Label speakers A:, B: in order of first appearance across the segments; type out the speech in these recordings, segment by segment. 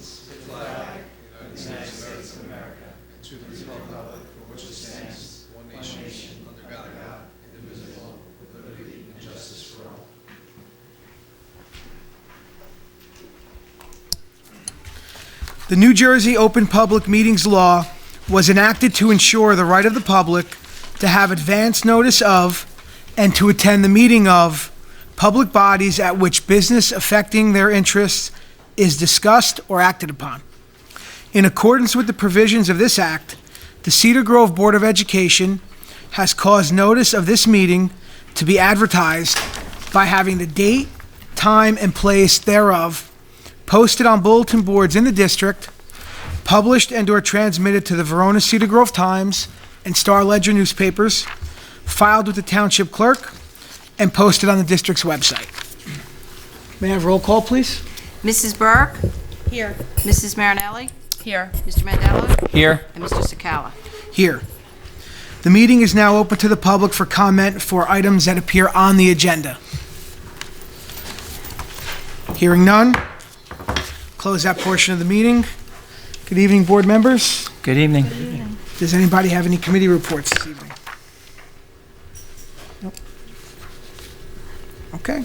A: allegiance to the flag of the United States of America, and to the republic for which it stands, one nation, under God, indivisible, with liberty and justice for all.
B: The New Jersey Open Public Meetings Law was enacted to ensure the right of the public to have advance notice of and to attend the meeting of public bodies at which business affecting their interests is discussed or acted upon. In accordance with the provisions of this act, the Cedar Grove Board of Education has caused notice of this meeting to be advertised by having the date, time, and place thereof posted on bulletin boards in the district, published and/or transmitted to the Verona Cedar Grove Times and Star Ledger newspapers, filed with the township clerk, and posted on the district's website. May I have roll call, please?
C: Mrs. Burke?
D: Here.
C: Mrs. Marinelli?
D: Here.
C: Mr. Mandela?
E: Here.
C: And Mr. Sakala?
B: Here. The meeting is now open to the public for comment for items that appear on the agenda. Hearing none, close that portion of the meeting. Good evening, board members.
E: Good evening.
B: Does anybody have any committee reports this evening? Nope. Okay.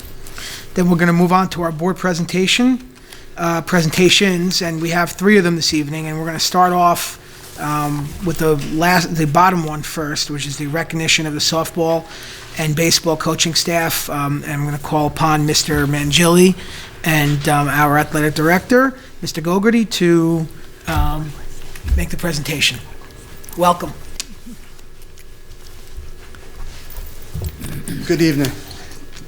B: Then we're going to move on to our board presentations, and we have 3 of them this evening, and we're going to start off with the bottom one first, which is the recognition of the softball and baseball coaching staff. And I'm going to call upon Mr. Mangilli and our athletic director, Mr. Gogarty, to make the presentation. Welcome.
F: Good evening.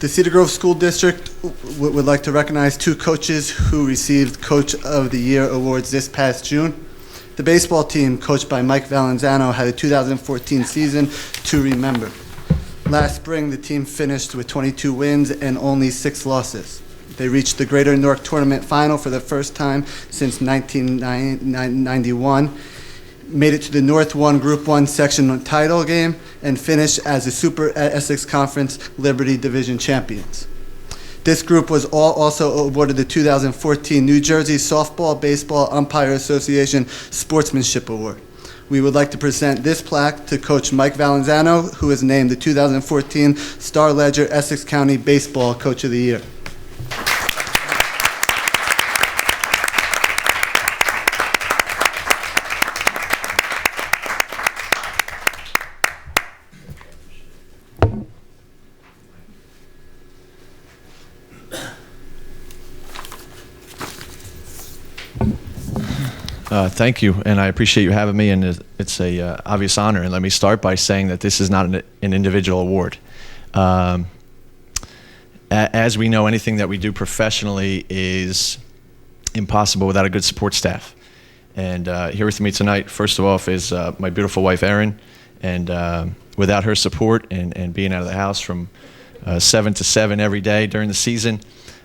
F: The Cedar Grove School District would like to recognize 2 coaches who received Coach of the Year awards this past June. The baseball team, coached by Mike Valanzano, had a 2014 season to remember. Last spring, the team finished with 22 wins and only 6 losses. They reached the Greater Newark Tournament Final for the first time since 1991, made it to the North 1 Group 1 Section title game, and finished as the Super Essex Conference Liberty Division champions. This group was also awarded the 2014 New Jersey Softball Baseball Umpire Association Sportsmanship Award. We would like to present this plaque to Coach Mike Valanzano, who is named the 2014 Star Ledger Essex County Baseball Coach of the Year.
G: Thank you, and I appreciate you having me, and it's a obvious honor. And let me start by saying that this is not an individual award. As we know, anything that we do professionally is impossible without a good support staff. And here with me tonight, first of all, is my beautiful wife, Erin. And without her support and being out of the house from 7 to 7 every day during the season,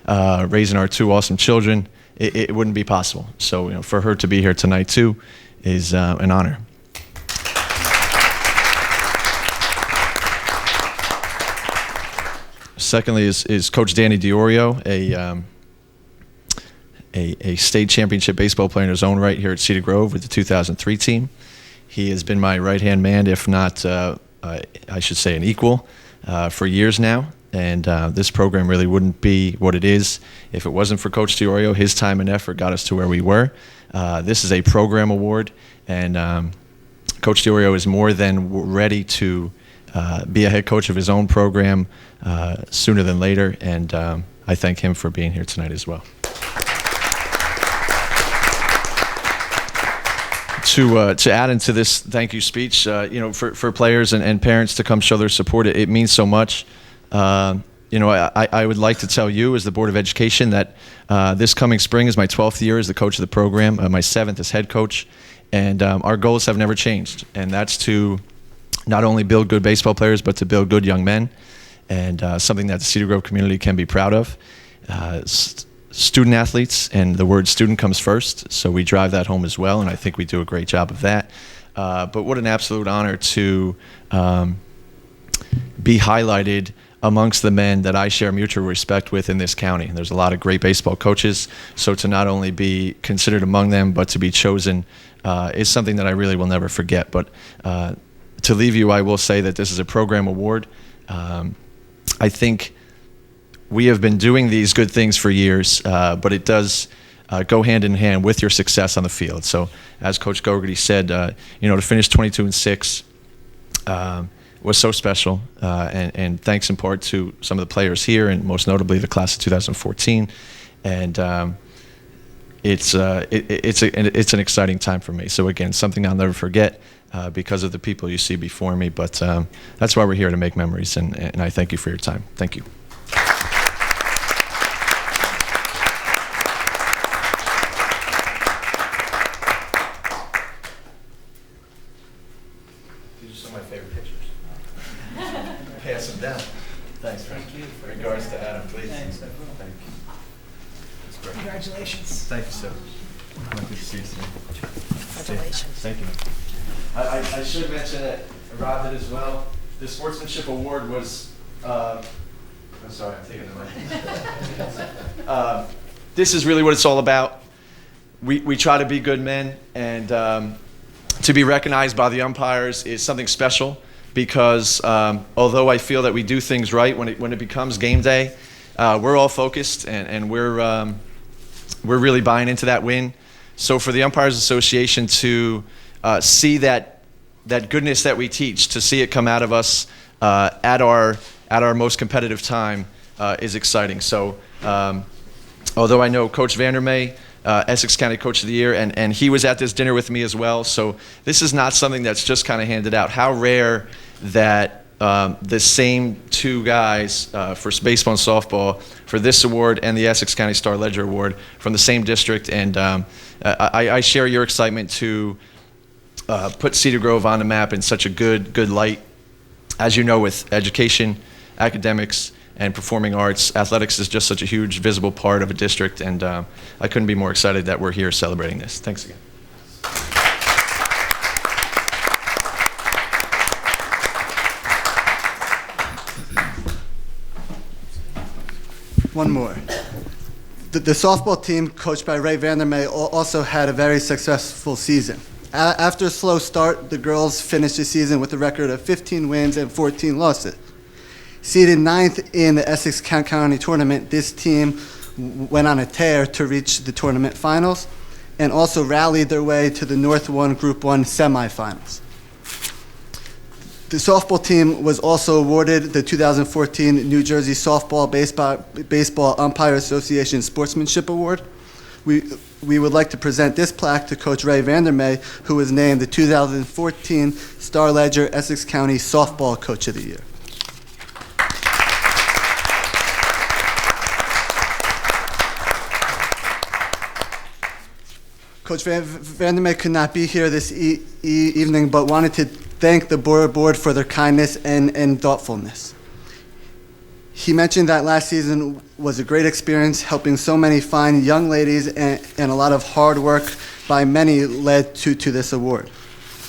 G: raising our 2 awesome children, it wouldn't be possible. So, for her to be here tonight too is an honor. Secondly is Coach Danny DiOrio, a state championship baseball player in his own right here at Cedar Grove with the 2003 team. He has been my right-hand man, if not, I should say, an equal for years now. And this program really wouldn't be what it is if it wasn't for Coach DiOrio. His time and effort got us to where we were. This is a program award, and Coach DiOrio is more than ready to be a head coach of his own program sooner than later, and I thank him for being here tonight as well. To add into this thank you speech, for players and parents to come show their support, it means so much. I would like to tell you as the Board of Education that this coming spring is my 12th year as the coach of the program, my 7th as head coach, and our goals have never changed, and that's to not only build good baseball players, but to build good young men, and something that the Cedar Grove community can be proud of. Student athletes, and the word student comes first, so we drive that home as well, and I think we do a great job of that. But what an absolute honor to be highlighted amongst the men that I share mutual respect with in this county. And there's a lot of great baseball coaches, so to not only be considered among them, but to be chosen is something that I really will never forget. But to leave you, I will say that this is a program award. I think we have been doing these good things for years, but it does go hand in hand with your success on the field. So as Coach Gogarty said, to finish 22-6 was so special, and thanks in part to some of the players here, and most notably the class of 2014. And it's an exciting time for me. So again, something I'll never forget because of the people you see before me. But that's why we're here, to make memories, and I thank you for your time. Thank you. These are some of my favorite pictures. Pass them down. Thanks, Frank. Thank you. Regards to Adam, please. Thanks. Thank you. That's great.
B: Congratulations.
G: Thank you, sir. Good to see you, sir.
C: Congratulations.
G: Thank you. I should mention that Rob did as well. The Sportsmanship Award was, I'm sorry, I'm taking the mic. This is really what it's all about. We try to be good men, and to be recognized by the umpires is something special, because although I feel that we do things right when it becomes game day, we're all focused, and we're really buying into that win. So for the Umpires Association to see that goodness that we teach, to see it come out of us at our most competitive time is exciting. So although I know Coach Vandermeer, Essex County Coach of the Year, and he was at this dinner with me as well. So this is not something that's just kind of handed out. How rare that the same two guys for baseball and softball, for this award and the Essex County Star Ledger Award, from the same district. And I share your excitement to put Cedar Grove on the map in such a good light. As you know, with education, academics, and performing arts, athletics is just such a huge, visible part of a district, and I couldn't be more excited that we're here celebrating this. Thanks again.
F: One more. The softball team, coached by Ray Vandermeer, also had a very successful season. After a slow start, the girls finished the season with a record of 15 wins and 14 losses. Seeded 9th in the Essex County tournament, this team went on a tear to reach the tournament finals, and also rallied their way to the North 1 Group 1 semifinals. The softball team was also awarded the 2014 New Jersey Softball Baseball Umpire Association Sportsmanship Award. We would like to present this plaque to Coach Ray Vandermeer, who was named the 2014 Star Ledger Essex County Softball Coach of the Year. Coach Vandermeer could not be here this evening, but wanted to thank the board for their kindness and thoughtfulness. He mentioned that last season was a great experience, helping so many fine young ladies, and a lot of hard work by many led to this award.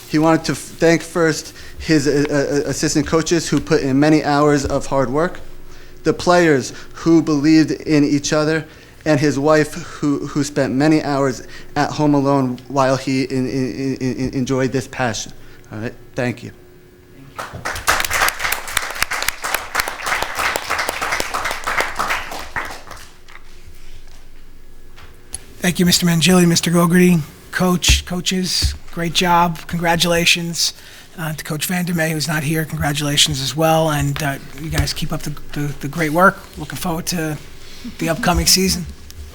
F: He wanted to thank first his assistant coaches, who put in many hours of hard work, the players who believed in each other, and his wife, who spent many hours at home alone while he enjoyed this passion. All right, thank you.
B: Thank you, Mr. Mangili, Mr. Gogarty, coaches, great job. Congratulations to Coach Vandermeer, who's not here. Congratulations as well, and you guys keep up the great work. Looking forward to the upcoming season.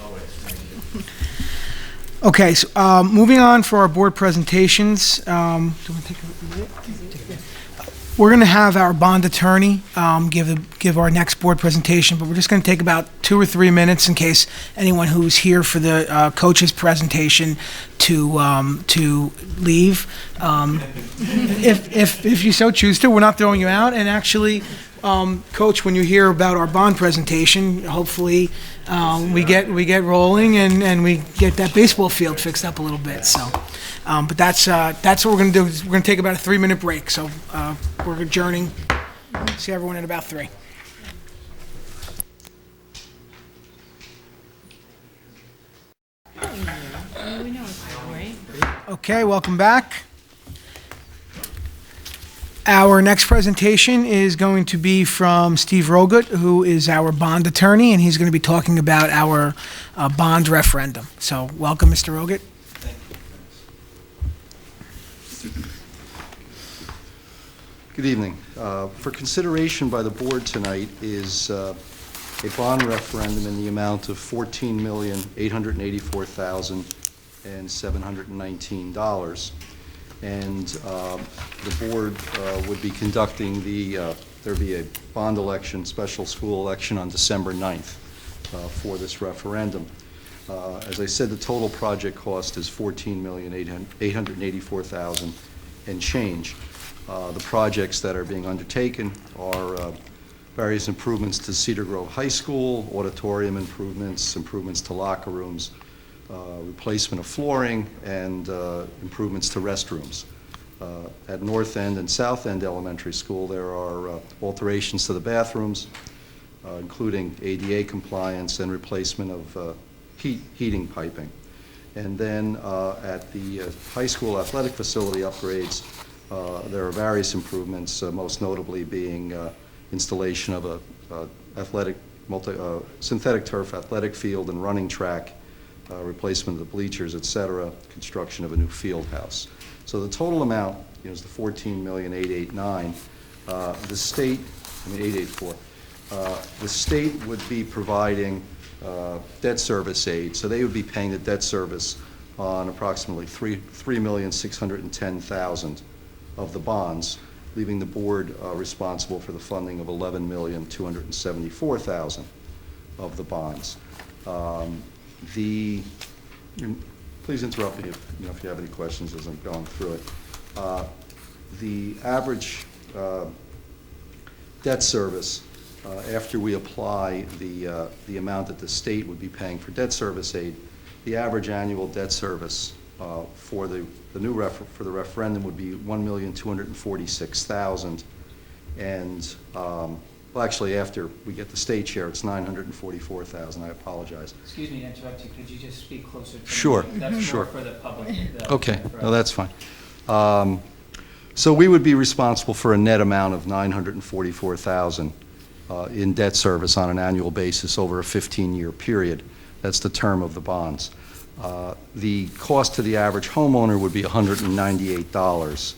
G: Always. Thank you.
B: Okay, so moving on for our board presentations. Do you want to take a minute? We're going to have our bond attorney give our next board presentation, but we're just going to take about 2 or 3 minutes in case anyone who's here for the coach's presentation to leave. If you so choose to, we're not throwing you out. And actually, Coach, when you hear about our bond presentation, hopefully we get rolling and we get that baseball field fixed up a little bit. So, but that's what we're going to do. We're going to take about a 3-minute break. So we're adjourning. See everyone in about 3. Okay, welcome back. Our next presentation is going to be from Steve Rogut, who is our bond attorney, and he's going to be talking about our bond referendum. So welcome, Mr. Rogut.
D: Good evening. For consideration by the board tonight is a bond referendum in the amount of $14,884,719. And the board would be conducting there'd be a bond election, special school election on December 9th for this referendum. As I said, the total project cost is $14,884,000 and change. The projects that are being undertaken are various improvements to Cedar Grove High School, auditorium improvements, improvements to locker rooms, replacement of flooring, and improvements to restrooms. At North End and South End Elementary School, there are alterations to the bathrooms, including ADA compliance and replacement of heating piping. And then at the high school athletic facility upgrades, there are various improvements, most notably being installation of a synthetic turf athletic field and running track, replacement of the bleachers, et cetera, construction of a new field house. So the total amount is the $14,889,000. The state, $884,000. The state would be providing debt service aid, so they would be paying the debt service on approximately $3,610,000 of the bonds, leaving the board responsible for the funding of $11,274,000 of the bonds. Please interrupt me if you have any questions as I'm going through it. The average debt service after we apply the amount that the state would be paying for debt service aid, the average annual debt service for the referendum would be $1,246,000, and well, actually, after we get the state share, it's $944,000. I apologize.
E: Excuse me to interrupt you. Could you just speak closer to
D: Sure.
E: me? That's
D: Sure.
E: more for the public.
D: Okay, no, that's fine. So we would be responsible for a net amount of $944,000 in debt service on an annual basis over a 15-year period. That's the term of the bonds. The cost to the average homeowner would be $198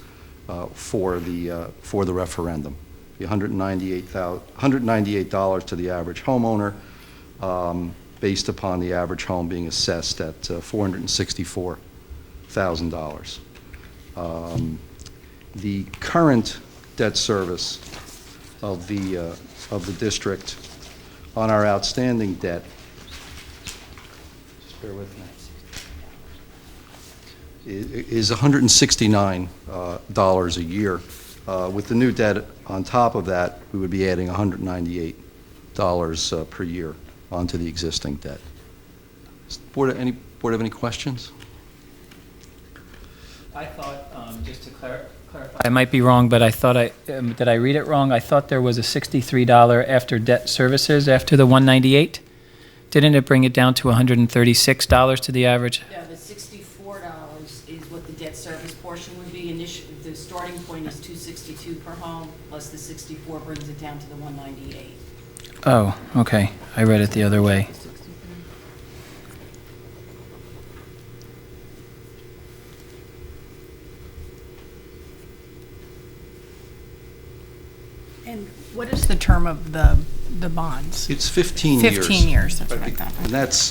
D: for the referendum. The $198 to the average homeowner, based upon the average home being assessed at $464,000. The current debt service of the district on our outstanding debt, just bear with me, is $169 a year. With the new debt on top of that, we would be adding $198 per year onto the existing debt. Does the board have any questions?
E: I thought, just to clarify, I might be wrong, but I thought did I read it wrong? I thought there was a $63 after debt services after the $198. Didn't it bring it down to $136 to the average?
H: Yeah, the $64 is what the debt service portion would be. The starting point is $262 per home, plus the $64 brings it down to the $198.
E: Oh, okay. I read it the other way.
C: And what is the term of the bonds?
D: It's 15 years.
C: 15 years, that's what I thought.
D: And that's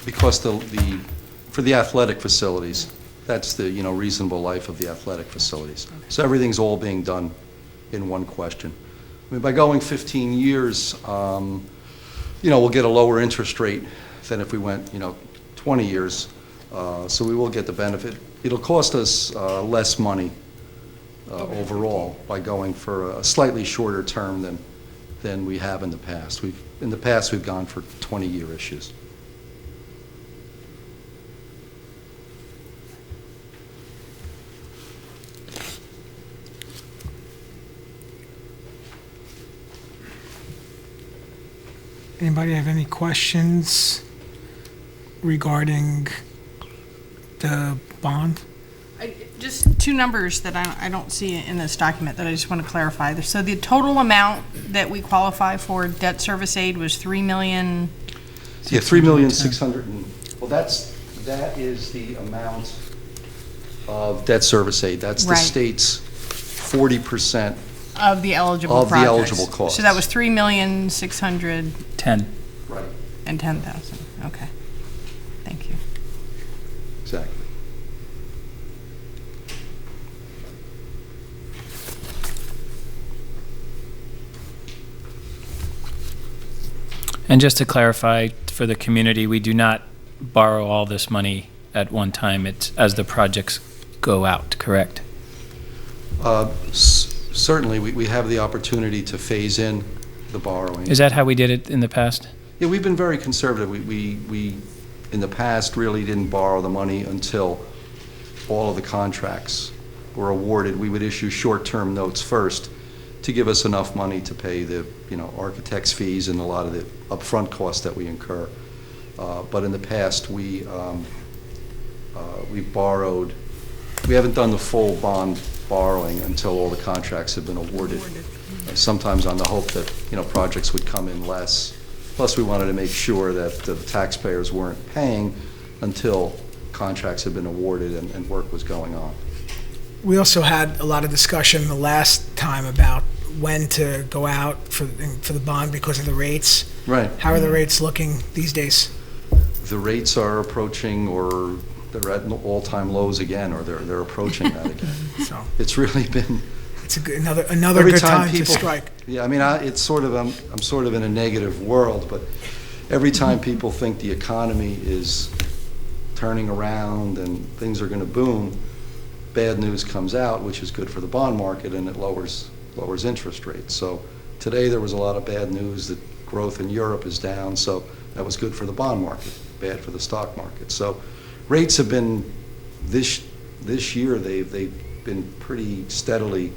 D: because for the athletic facilities, that's the reasonable life of the athletic facilities. So everything's all being done in one question. I mean, by going 15 years, we'll get a lower interest rate than if we went 20 years. So we will get the benefit. It'll cost us less money overall by going for a slightly shorter term than we have in the past. In the past, we've gone for 20-year issues.
B: Anybody have any questions regarding the bond?
C: Just two numbers that I don't see in this document that I just want to clarify. So the total amount that we qualify for debt service aid was 3 million.
D: Yeah, 3,600,000, well, that is the amount of debt service aid. That's the
C: Right.
D: state's 40%.
C: Of the eligible
D: Of the
C: projects.
D: eligible costs.
C: So that was 3,610,000.
D: Right.
C: Okay. Thank you.
D: Exactly.
E: And just to clarify for the community, we do not borrow all this money at one time. It's as the projects go out, correct?
D: Certainly, we have the opportunity to phase in the borrowing.
E: Is that how we did it in the past?
D: Yeah, we've been very conservative. We in the past, really didn't borrow the money until all of the contracts were awarded. We would issue short-term notes first to give us enough money to pay the, architect's fees and a lot of the upfront costs that we incur. But in the past, we borrowed, we haven't done the full bond borrowing until all the contracts have been awarded. Sometimes on the hope that, projects would come in less. Plus, we wanted to make sure that the taxpayers weren't paying until contracts had been awarded and work was going on.
B: We also had a lot of discussion the last time about when to go out for the bond because of the rates.
D: Right.
B: How are the rates looking these days?
D: The rates are approaching, or they're at all-time lows again, or they're approaching that again.
B: So
D: It's really been.
B: it's another
D: Every
B: good
D: time
B: time to
D: people-
B: strike.
D: Yeah, I mean, it's sort of, I'm sort of in a negative world, but every time people think the economy is turning around and things are going to boom, bad news comes out, which is good for the bond market, and it lowers interest rates. So today there was a lot of bad news that growth in Europe is down, so that was good for the bond market, bad for the stock market. So rates have been, this year, they've been pretty steadily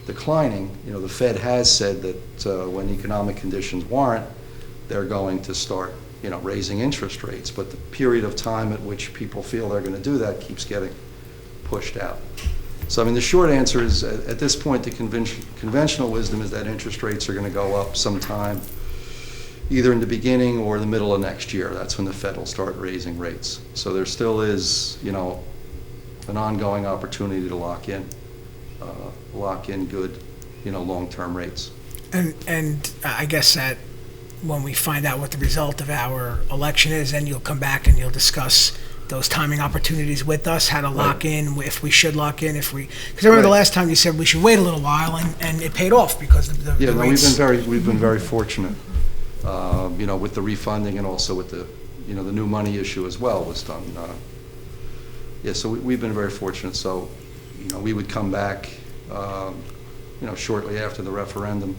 D: declining. The Fed has said that when economic conditions warrant, they're going to start, raising interest rates. But the period of time at which people feel they're going to do that keeps getting pushed out. So, I mean, the short answer is, at this point, the conventional wisdom is that interest rates are going to go up sometime, either in the beginning or the middle of next year. That's when the Fed will start raising rates. So there still is, an ongoing opportunity to lock in good, long-term rates.
B: And I guess that when we find out what the result of our election is, then you'll come back and you'll discuss those timing opportunities with us, how to lock in, if we should lock in, because I remember the last time you said we should wait a little while, and it paid off because the
D: Yeah, no,
B: rates.
D: we've been very fortunate, with the refunding and also with the, the new money issue as well was done. So we've been very fortunate. So, we would come back, shortly after the referendum,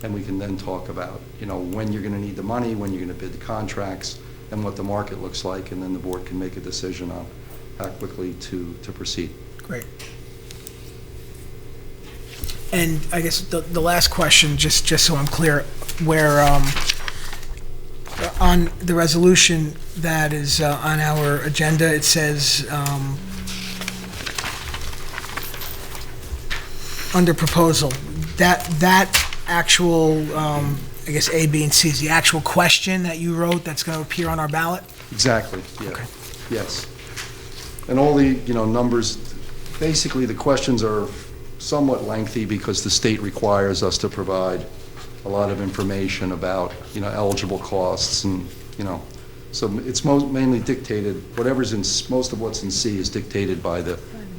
D: and we can then talk about, when you're going to need the money, when you're going to bid the contracts, and what the market looks like, and then the board can make a decision on how quickly to proceed.
B: Great. And I guess the last question, just so I'm clear, where on the resolution that is on our agenda, it says under proposal, that actual, I guess A, B, and C is the actual question that you wrote that's going to appear on our ballot?
D: Exactly, yeah.
B: Okay.
D: Yes. And all the, numbers, basically the questions are somewhat lengthy because the state requires us to provide a lot of information about, eligible costs and, so it's mainly dictated, whatever's in, most of what's in C is dictated by the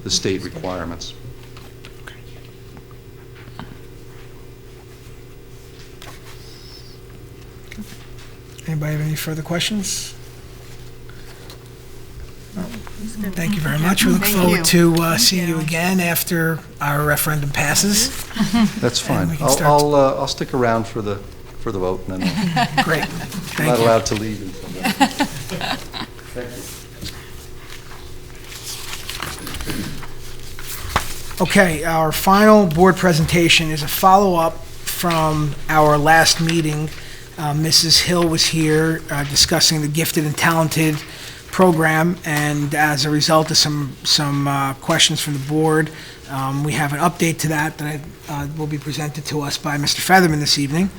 D: state requirements.
B: Anybody have any further questions? Thank you very much. We look forward to seeing you again after our referendum passes.
D: That's fine.
B: we can start-
D: I'll stick around for the vote, and then
B: Great.
D: I'm
B: Thank
D: not
B: you.
D: allowed to leave until then. Thank you.
B: Okay, our final board presentation is a follow-up from our last meeting. Mrs. Hill was here discussing the gifted and talented program, and as a result of some questions from the board, we have an update to that will be presented to us by Mr. Featherman this evening.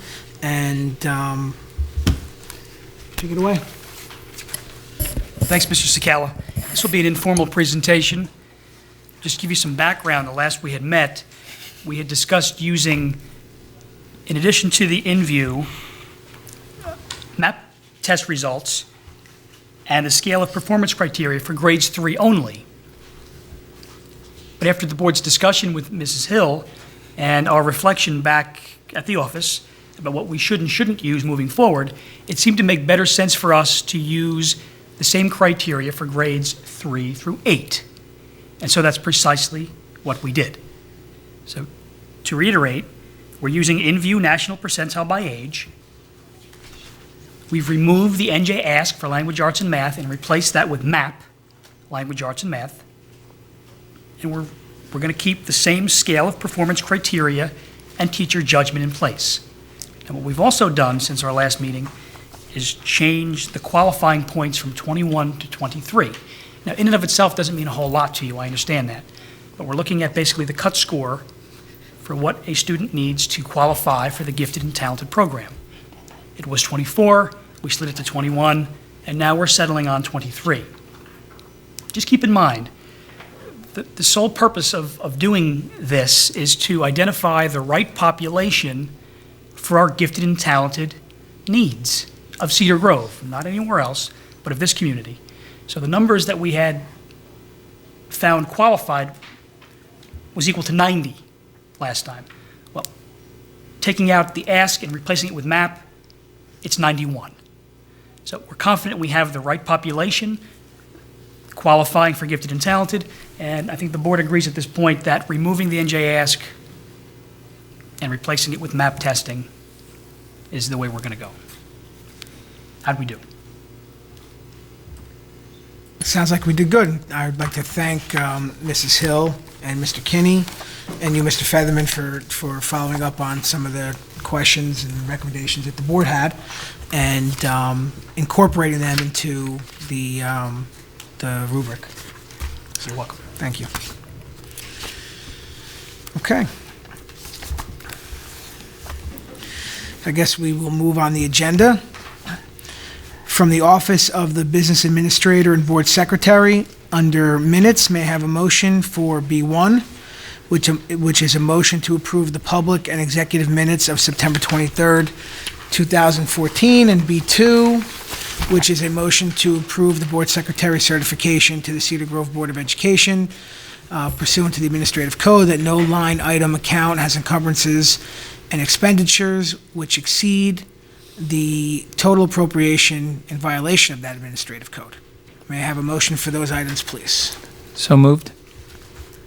B: And take it away.
I: Thanks, Mr. Sakala. This will be an informal presentation. Just to give you some background, the last we had met, we had discussed using, in addition to the InView, map test results and the scale of performance criteria for grades 3 only. But after the board's discussion with Mrs. Hill and our reflection back at the office about what we should and shouldn't use moving forward, it seemed to make better sense for us to use the same criteria for grades 3 through 8. And so that's precisely what we did. So to reiterate, we're using InView National Percentile by Age. We've removed the NJ Ask for Language Arts and Math and replaced that with MAP, Language Arts and Math. And we're going to keep the same scale of performance criteria and teacher judgment in place. And what we've also done since our last meeting is change the qualifying points from 21 to 23. Now, in and of itself doesn't mean a whole lot to you, I understand that. But we're looking at basically the cut score for what a student needs to qualify for the gifted and talented program. It was 24, we slid it to 21, and now we're settling on 23. Just keep in mind, the sole purpose of doing this is to identify the right population for our gifted and talented needs of Cedar Grove, not anywhere else, but of this community. So the numbers that we had found qualified was equal to 90 last time. Well, taking out the ask and replacing it with MAP, it's 91. So we're confident we have the right population qualifying for gifted and talented, and I think the board agrees at this point that removing the NJ Ask and replacing it with MAP testing is the way we're going to go. How'd we do?
B: Sounds like we did good. I'd like to thank Mrs. Hill and Mr. Kinney and you, Mr. Featherman, for following up on some of the questions and recommendations that the board had and incorporating them into the rubric. So you're welcome. Thank you. Okay. I guess we will move on the agenda. From the Office of the Business Administrator and Board Secretary, under minutes, may I have a motion for B1, which is a motion to approve the public and executive minutes of September 23rd, 2014, and B2, which is a motion to approve the Board Secretary certification to the Cedar Grove Board of Education pursuant to the Administrative Code that no line item account has encumbrances and expenditures which exceed the total appropriation in violation of that administrative code. May I have a motion for those items, please?
E: So moved.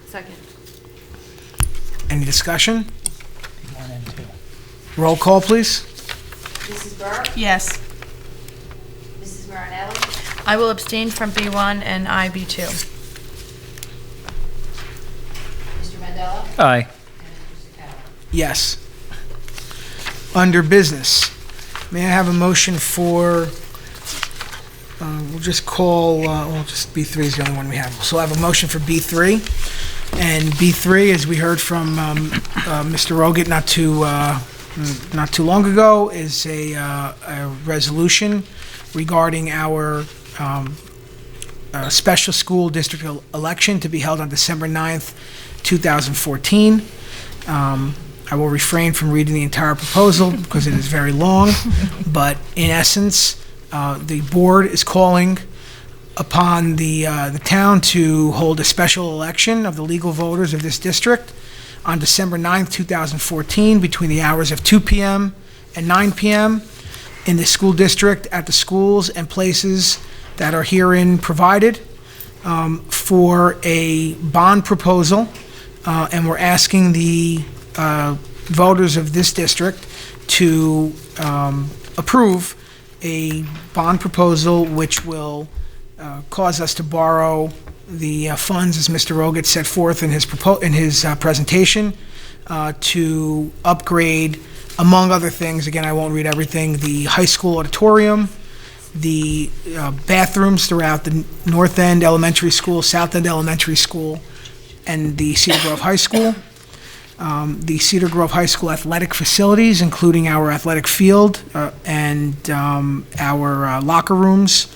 H: Second.
B: Any discussion?
E: 1 and 2.
B: Roll call, please.
J: Mrs. Burke?
C: Yes.
J: Mrs. Marinelli?
K: I will abstain from B1 and I B2.
J: Mr. Mandela?
E: Aye.
J: And Mr. Sakala?
B: Yes. Under business, may I have a motion for, we'll just B3 is the only one we have. So I have a motion for B3. And B3, as we heard from Mr. Roget not too long ago, is a resolution regarding our special school district election to be held on December 9th, 2014. I will refrain from reading the entire proposal because it is very long, but in essence, the board is calling upon the town to hold a special election of the legal voters of this district on December 9th, 2014, between the hours of 2 p.m. and 9 p.m. in the school district at the schools and places that are herein provided for a bond proposal, and we're asking the voters of this district to approve a bond proposal which will cause us to borrow the funds, as Mr. Roget set forth in his presentation, to upgrade, among other things, again, I won't read everything, the high school auditorium the bathrooms throughout the North End Elementary School, South End Elementary School, and the Cedar Grove High School. The Cedar Grove High School athletic facilities, including our athletic field and our locker rooms,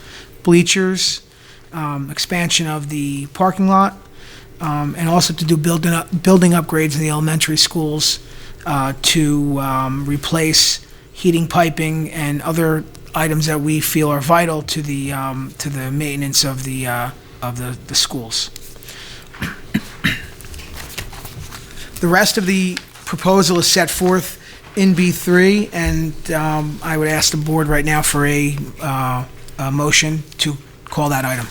B: bleachers, expansion of the parking lot, and also to do building upgrades in the elementary schools to replace heating, piping, and other items that we feel are vital to the maintenance of the schools. The rest of the proposal is set forth in B3, and I would ask the board right now for a motion to call that item.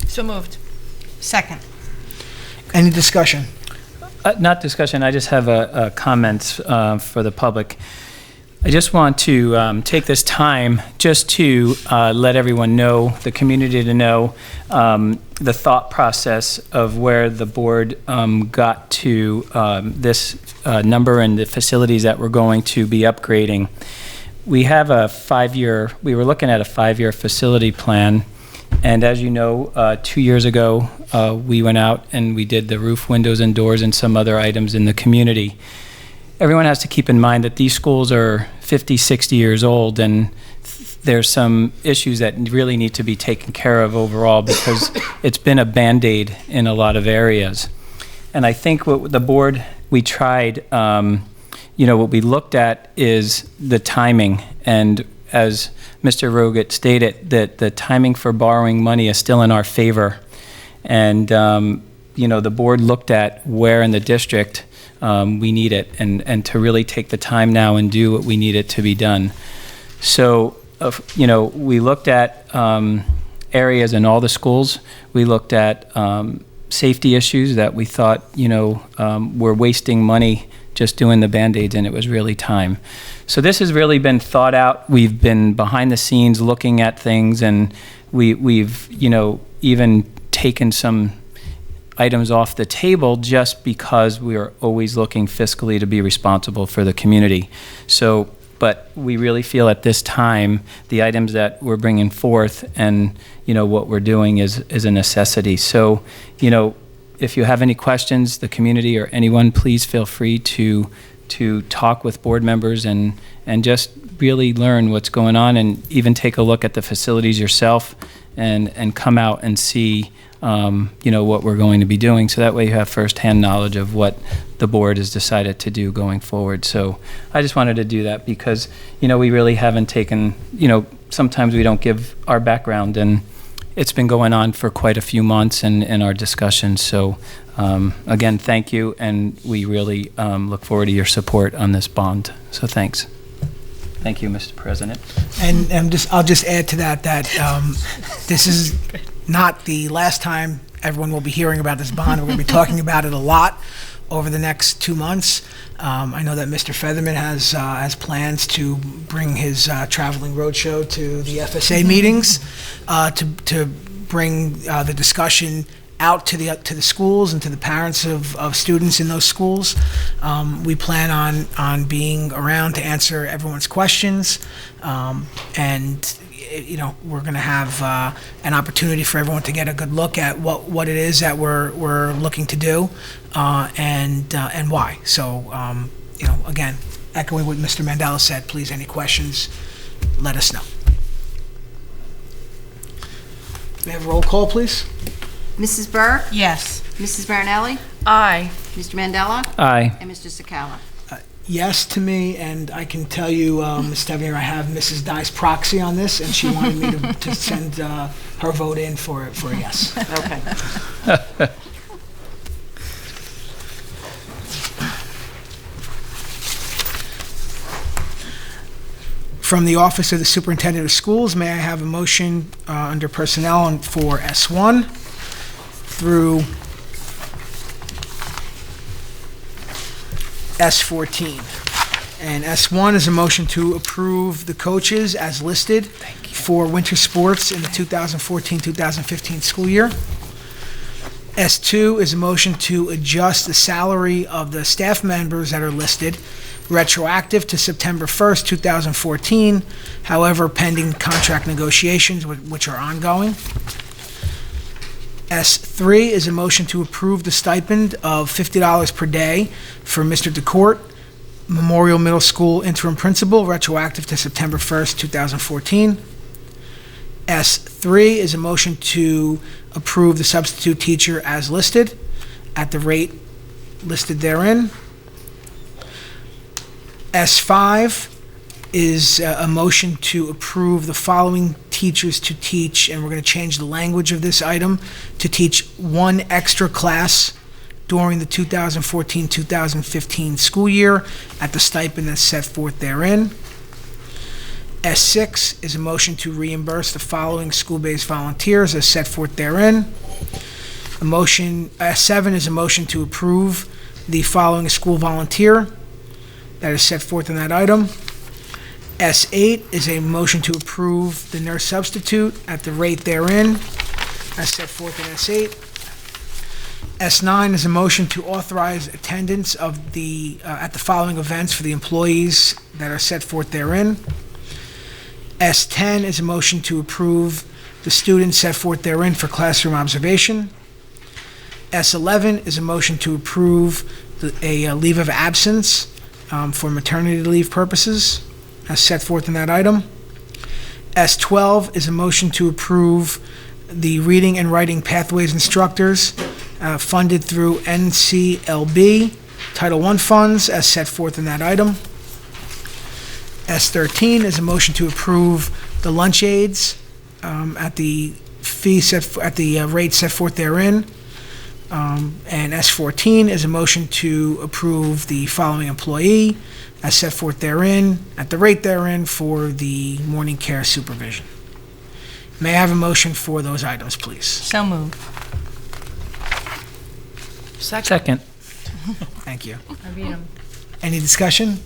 K: So moved.
C: Second.
B: Any discussion?
E: Not discussion, I just have a comment for the public. I just want to take this time just to let everyone know, the community to know, the thought process of where the board got to this number and the facilities that we're going to be upgrading. We have we were looking at a 5-year facility plan, and as you know, 2 years ago, we went out and we did the roof, windows, and doors and some other items in the community. Everyone has to keep in mind that these schools are 50, 60 years old, and there's some issues that really need to be taken care of overall because it's been a Band-Aid in a lot of areas. And I think what the board, we tried, what we looked at is the timing. And as Mr. Roget stated, that the timing for borrowing money is still in our favor. And, the board looked at where in the district we need it, and to really take the time now and do what we need it to be done. So, we looked at areas in all the schools. We looked at safety issues that we thought, were wasting money just doing the Band-Aids, and it was really time. So this has really been thought out. We've been behind the scenes looking at things, and we've even taken some items off the table just because we are always looking fiscally to be responsible for the community. So, but we really feel at this time, the items that we're bringing forth and, what we're doing is a necessity. So, if you have any questions, the community or anyone, please feel free to talk with board members and just really learn what's going on, and even take a look at the facilities yourself and come out and see what we're going to be doing, so that way you have firsthand knowledge of what the board has decided to do going forward. So I just wanted to do that because, we really haven't taken, sometimes we don't give our background, and it's been going on for quite a few months in our discussions. So again, thank you, and we really look forward to your support on this bond. So thanks. Thank you, Mr. President.
B: And I'll just add to that this is not the last time everyone will be hearing about this bond. We're going to be talking about it a lot over the next 2 months. I know that Mr. Featherman has plans to bring his traveling roadshow to the FSA meetings to bring the discussion out to the schools and to the parents of students in those schools. We plan on being around to answer everyone's questions, and we're going to have an opportunity for everyone to get a good look at what it is that we're looking to do, and why. So again, echoing what Mr. Mandela said, please, any questions, let us know. May I have a roll call, please?
H: Mrs. Burke?
C: Yes.
H: Mrs. Marinelli?
K: Aye.
H: Mr. Mandela?
E: Aye.
H: And Mr. Sakala?
B: Yes to me, and I can tell you, Ms. Devier, I have Mrs. Dye's proxy on this, and she wanted me to send her vote in for a yes.
H: Okay.
B: From the Office of the Superintendent of Schools, may I have a motion under Personnel for S1 through S14. And S1 is a motion to approve the coaches as listed for winter sports in the 2014-2015 school year. S2 is a motion to adjust the salary of the staff members that are listed, retroactive to September 1st, 2014, however, pending contract negotiations, which are ongoing. S3 is a motion to approve the stipend of $50 per day for Mr. DeCourt, Memorial Middle School interim principal, retroactive to September 1st, 2014. S3 is a motion to approve the substitute teacher as listed at the rate listed therein. S5 is a motion to approve the following teachers to teach, and we're going to change the language of this item, to teach one extra class during the 2014-2015 school year at the stipend that's set forth therein. S6 is a motion to reimburse the following school-based volunteers as set forth therein. S7 is a motion to approve the following school volunteer that is set forth in that item. S8 is a motion to approve the nurse substitute at the rate therein, as set forth in S8. S9 is a motion to authorize attendance of at the following events for the employees that are set forth therein. S10 is a motion to approve the students set forth therein for classroom observation. S11 is a motion to approve a leave of absence for maternity leave purposes, as set forth in that item. S12 is a motion to approve the reading and writing pathways instructors funded through NCLB Title I funds, as set forth in that item. S13 is a motion to approve the lunch aids at the rate set forth therein. And S14 is a motion to approve the following employee as set forth therein, at the rate therein for the morning care supervision. May I have a motion for those items, please?
C: So moved.
E: Second.
B: Thank you.
C: I beat him.
B: Any discussion?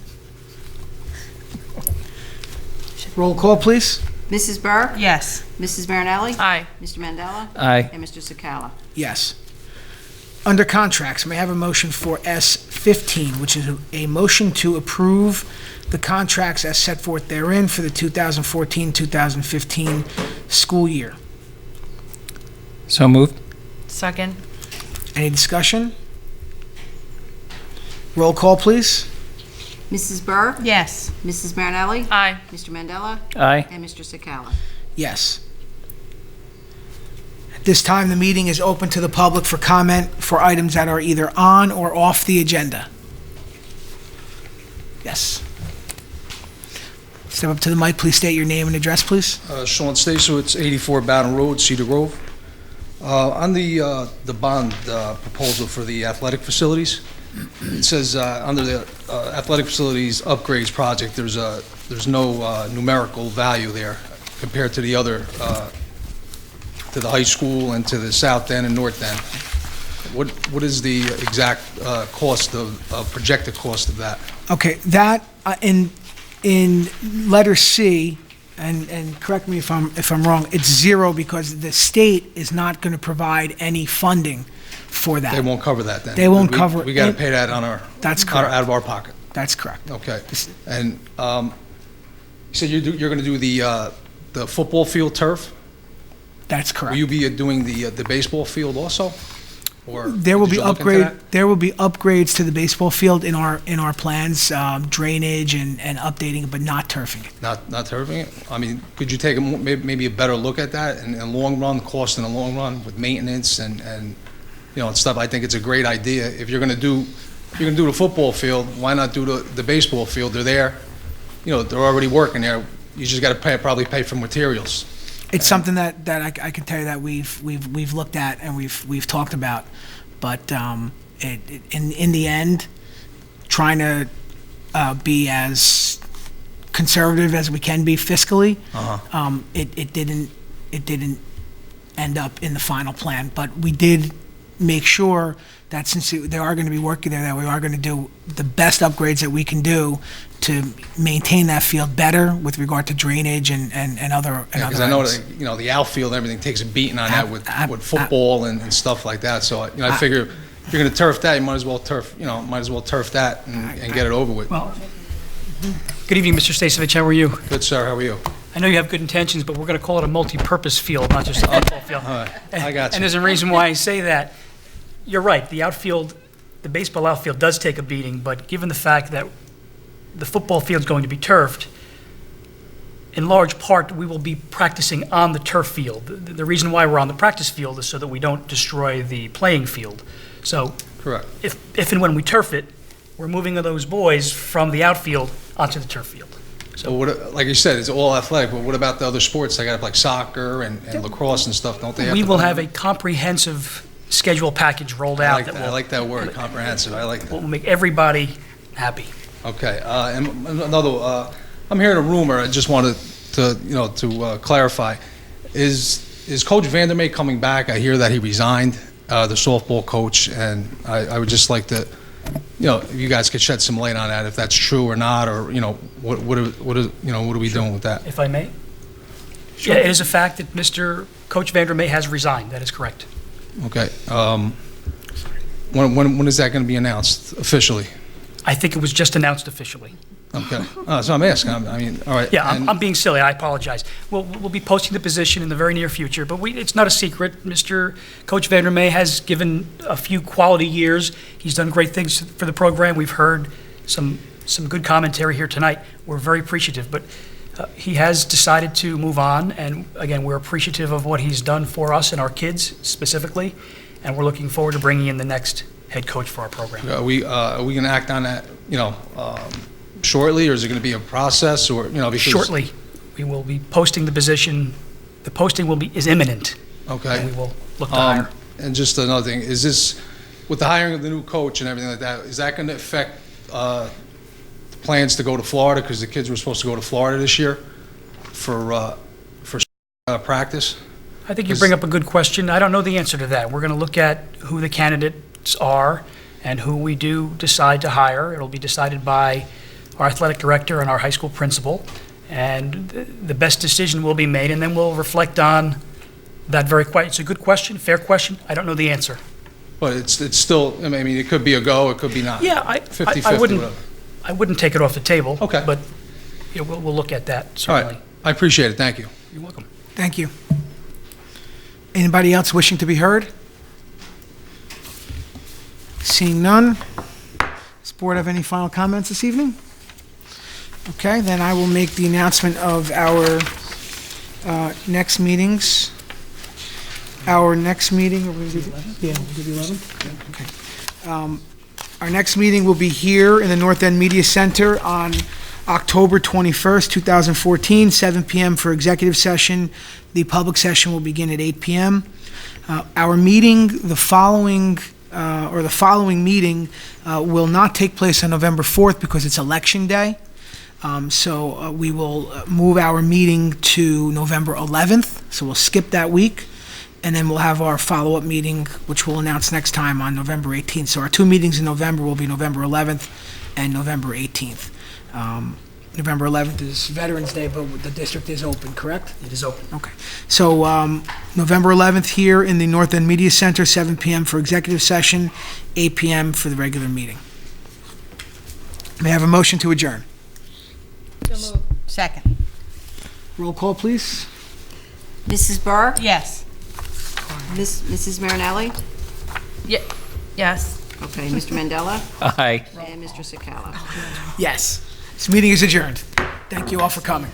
B: Roll call, please.
H: Mrs. Burr?
C: Yes.
H: Mrs. Marinelli?
K: Aye.
H: Mr. Mandela?
E: Aye.
H: And Mr. Sakala?
B: Yes. Under contracts, may I have a motion for S15, which is a motion to approve the contracts as set forth therein for the 2014-2015 school year.
E: So moved.
K: Second.
B: Any discussion? Roll call, please.
H: Mrs. Burr?
C: Yes.
H: Mrs. Marinelli?
K: Aye.
H: Mr. Mandela?
E: Aye.
H: And Mr. Sakala?
B: Yes. At this time, the meeting is open to the public for comment for items that are either on or off the agenda. Yes. Step up to the mic, please state your name and address, please.
A: Sean Stasowitz, 84 Bowden Road, Cedar Grove. On the bond proposal for the athletic facilities, it says under the athletic facilities upgrades project, there's no numerical value there compared to the other, to the high school and to the south end and north end. What is the exact projected cost of that?
B: Okay, that, in letter C, and correct me if I'm wrong, it's zero because the state is not going to provide any funding for that.
A: They won't cover that then?
B: They won't cover it.
A: We got to pay that on our...
B: That's correct.
A: Out of our pocket?
B: That's correct.
A: Okay. And you said you're going to do the football field turf?
B: That's correct.
A: Will you be doing the baseball field also? Or
B: There will
A: did
B: be
A: you look into that?
B: there will be upgrades to the baseball field in our plans, drainage and updating it, but not turfing it.
A: Not turfing it? I mean, could you take maybe a better look at that in the long run, cost in the long run with maintenance and and stuff? I think it's a great idea. If you're going to do the football field, why not do the baseball field? They're there, they're already working there. You just got to probably pay for materials.
B: It's something that I can tell you that we've looked at and we've talked about, but in the end, trying to be as conservative as we can be fiscally, it didn't end up in the final plan. But we did make sure that since they are going to be working there, that we are going to do the best upgrades that we can do to maintain that field better with regard to drainage and other.
A: Because I know that, you know, the outfield, everything takes a beating on that with football and stuff like that. So, you know, I figure if you're going to turf that, you might as well turf that and get it over with.
I: Well, good evening, Mr. Stasevich. How are you?
A: Good, sir. How are you?
I: I know you have good intentions, but we're going to call it a multi-purpose field, not just a football field.
A: All right. I got you.
I: And there's a reason why I say that. You're right, the outfield, the baseball outfield does take a beating, but given the fact that the football field's going to be turfed, in large part, we will be practicing on the turf field. The reason why we're on the practice field is so that we don't destroy the playing field. So
A: Correct.
I: if and when we turf it, we're moving those boys from the outfield onto the turf field.
A: So, like you said, it's all athletic, but what about the other sports? They got like soccer and lacrosse and stuff, don't they?
I: We will have a comprehensive schedule package rolled out.
A: I like that word, comprehensive. I like that.
I: Will make everybody happy.
A: Okay, and another, I'm hearing a rumor, I just wanted to clarify. Is Coach Vandermeer coming back? I hear that he resigned, the softball coach, and I would just like to, if you guys could shed some light on that, if that's true or not, or, what are we doing with that?
I: If I may? Sure. Yeah, it is a fact that Mr. Coach Vandermeer has resigned. That is correct.
A: Okay. When is that going to be announced officially?
I: I think it was just announced officially.
A: Okay. So I'm asking. I mean, all right.
I: Yeah, I'm being silly. I apologize. We'll be posting the position in the very near future, but it's not a secret. Mr. Coach Vandermeer has given a few quality years. He's done great things for the program. We've heard some good commentary here tonight. We're very appreciative, but he has decided to move on, and again, we're appreciative of what he's done for us and our kids specifically, and we're looking forward to bringing in the next head coach for our program.
A: Are we going to act on that, shortly, or is it going to be a process, or because
I: shortly? We will be posting the position. The posting is imminent.
A: Okay.
I: And we will look to hire.
A: And just another thing, is this with the hiring of the new coach and everything like that? Is that going to affect the plans to go to Florida, because the kids were supposed to go to Florida this year for practice?
I: I think you bring up a good question. I don't know the answer to that. We're going to look at who the candidates are and who we do decide to hire. It'll be decided by our athletic director and our high school principal, and the best decision will be made, and then we'll reflect on that very question. It's a good question, fair question. I don't know the answer.
A: But it's still, I mean, it could be a go, it could be not.
I: Yeah,
A: 50-50,
I: I wouldn't take it off the table.
A: Okay.
I: But we'll look at that,
A: All
I: certainly.
A: right. I appreciate it. Thank you.
I: You're welcome.
B: Thank you. Anybody else wishing to be heard? Seeing none. Does the board have any final comments this evening? Okay, then I will make the announcement of our next meetings. Our next meeting, we'll do the 11th? Okay. Our next meeting will be here in the North End Media Center on October 21st, 2014, 7 p.m. for executive session. The public session will begin at 8 p.m. Our meeting, the following meeting will not take place on November 4th because it's Election Day. So we will move our meeting to November 11th, so we'll skip that week, and then we'll have our follow-up meeting, which we'll announce next time on November 18th. So our two meetings in November will be November 11th and November 18th. November 11th is Veterans Day, but the district is open, correct?
I: It is open.
B: Okay. So November 11th here in the North End Media Center, 7 p.m. for executive session, 8 p.m. for the regular meeting. May I have a motion to adjourn?
K: So moved.
C: Second.
B: Roll call, please.
J: Mrs. Burr?
C: Yes.
J: Mrs. Marinelli?
K: Yes.
J: Okay, Mr. Mandela?
E: Aye.
J: And Mr. Sakala?
B: Yes. This meeting is adjourned. Thank you all for coming.